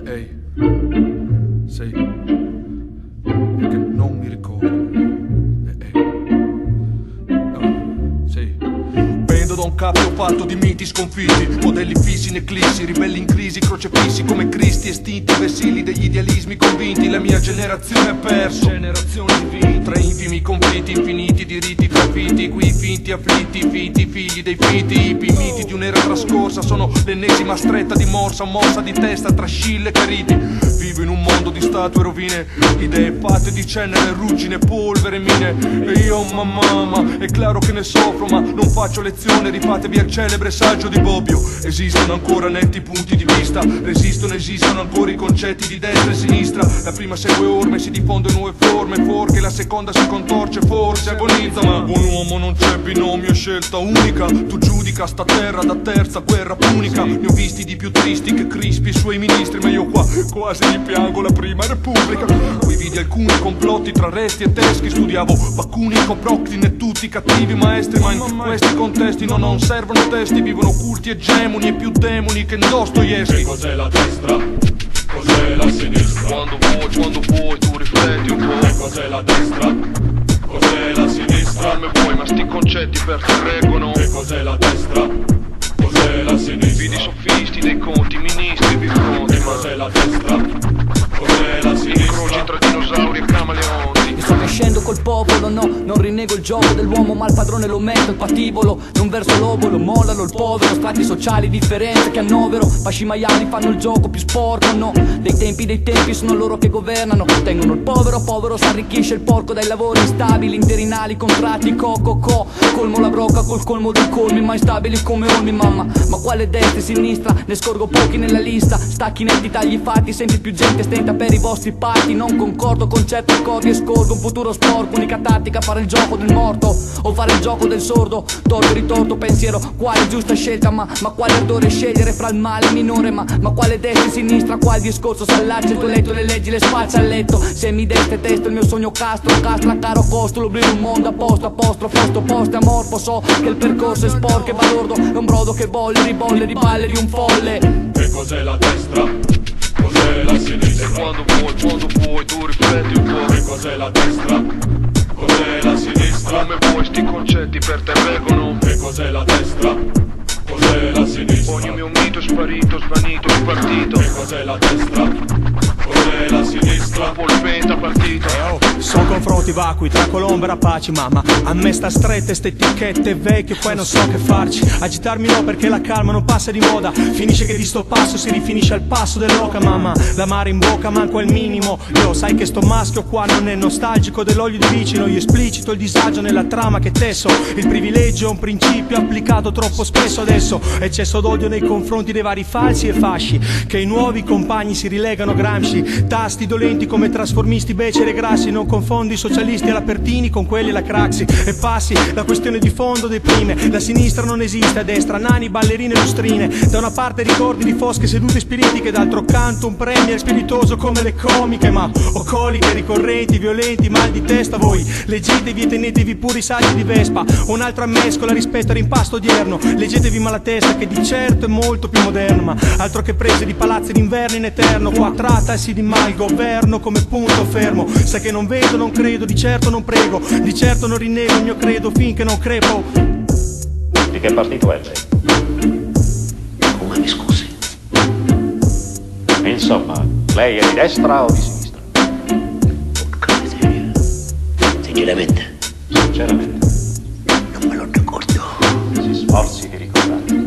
Ehi, sei che non mi ricordo. Sei pendo da un cappio fatto di miti sconfitti, modelli fissi in eclissi, ribelli in crisi, crocefissi come Cristi estinti, vessilli degli idealismi convinti. La mia generazione ha perso generazioni di vita, tra infimi conflitti, infiniti diritti trafiti, qui finti afflitti, finti figli dei finti ipi, miti di un'era trascorsa. Sono l'ennesima stretta di morsa, mossa di testa tra Scilla e Caridi. Vivo in un mondo di statue e rovine, idee fatte di cenere, ruggine, polvere, mine. E io mamma, è chiaro che ne soffro, ma non faccio lezione, rifatevi al celebre saggio di Bobbio. Esistono ancora netti punti di vista, esistono ancora i concetti di destra e sinistra. La prima segue orme, si diffonde nuove forme, forche, la seconda si contorce, forse agonizza. Ma buon uomo non c'è binomio, è scelta unica. Tu giudica sta terra da terza guerra punica. Ne ho visti di più tristi che Crispi e i suoi ministri, ma io qua quasi gli piango la prima repubblica. Qui vidi alcuni complotti tra resti e teschi, studiavo Bakunin, Proclin e tutti i cattivi maestri. Ma in questi contesti non servono testi, vivono culti egemoni e più demoni che in Dostoevsky. Che cos'è la destra? Cos'è la sinistra? Quando vuoi tu rifletti un po'. Che cos'è la destra? Cos'è la sinistra? Come vuoi, ma sti concetti per te reggono. Che cos'è la destra? Cos'è la sinistra? Vidi sofisti dei conti, ministri, bifronti. Che cos'è la destra? Cos'è la Incroci sinistra? tra dinosauri e camaleonti. Sto crescendo col popolo, no, non rinnego il gioco dell'uomo, ma il padrone lo metto, il patibolo, non verso l'obolo, mollalo il povero, strati sociali, differenze che annovero, fasci maiali fanno il gioco più sporco, no, dei tempi sono loro che governano, tengono il povero, s'arricchisce il porco dai lavori instabili, interinali, contratti, colmo la brocca col colmo dei colmi, mai stabili come olmi, mamma, ma quale destra e sinistra, ne scorgo pochi nella lista, stacchi netti, tagli fatti, senti più gente stenta per i vostri patti, non concordo con certi accordi e scorgo un futuro sporco, unica tattica fare il gioco del morto o fare il gioco del sordo, torto e ritorto pensiero, quale giusta scelta, ma quale ardore scegliere fra il male minore, ma quale destra e sinistra, quale discorso s'allaccia il tuo letto, le leggi le spaccia al letto, se mi destra e testo il mio sogno castra a caro costo, l'oblio un mondo a posto, posto amorfo, so che il percorso è sporco e balordo, è un brodo che bolle, ribolle, riballe di un folle. Che cos'è la destra? Cos'è la sinistra? Quando vuoi tu rifletti un po'. Che cos'è la destra? Cos'è la sinistra? Come vuoi sti concetti per te reggono. Che cos'è la destra? Cos'è la sinistra? Ogni mio mito è sparito, svanito, spartito. Che cos'è la destra? Cos'è la sinistra? Polpetta partito. Sono confronti vacui tra Colombo e Rapaci, mamma. A me sta strette ste etichette vecchie, poi non so che farci. Agitarmi no perché la calma non passa di moda. Finisce che di sto passo si rifinisce al passo dell'oca, mamma. L'amare in bocca manco al minimo. Io sai che sto maschio qua non è nostalgico dell'olio di vicino. Io esplicito il disagio nella trama che tesso. Il privilegio è un principio applicato troppo spesso adesso. Eccesso d'odio nei confronti dei vari falsi e fasci. Che i nuovi compagni si rilegano Gramsci. Tasti dolenti come trasformisti, beceri e grassi. Non confondi i socialisti all'Apertini con quelli alla Craxi. E passi, la questione di fondo deprime. La sinistra non esiste, a destra nani, ballerine e lustrine. Da una parte ricordi di fosche sedute spiritiche, d'altro canto un premier spiritoso come le comiche. Ma ocoliche, ricorrenti, violenti, mal di testa voi. Leggetevi e tenetevi pure i saggi di Vespa. Un'altra mescola rispetto all'impasto odierno. Leggetevi Malatesta che di certo è molto più moderno. Ma altro che prese di palazzi d'inverno in eterno. Qua trattasi di mal governo come punto fermo. Sai che non vedo, non credo, di certo non prego, di certo non rinnego il mio credo finché non crepo. Di che partito è lei? Come mi scusi? Insomma, lei è di destra o di sinistra? Porca miseria. Sinceramente, Sinceramente, non me lo ricordo. si sforzi di ricordarlo.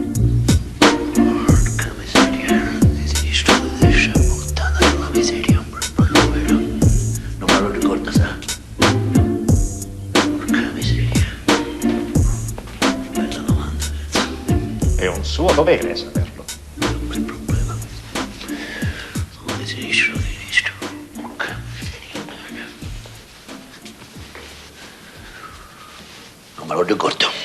Porca miseria. Di sinistra o di destra, puttana della miseria. Proprio vero. Non me lo ricordo, sa? Porca miseria. Bella domanda, È un suo dovere saperlo. non c'è problema. O di sinistra o di destra. Porca miseria. Non me lo ricordo.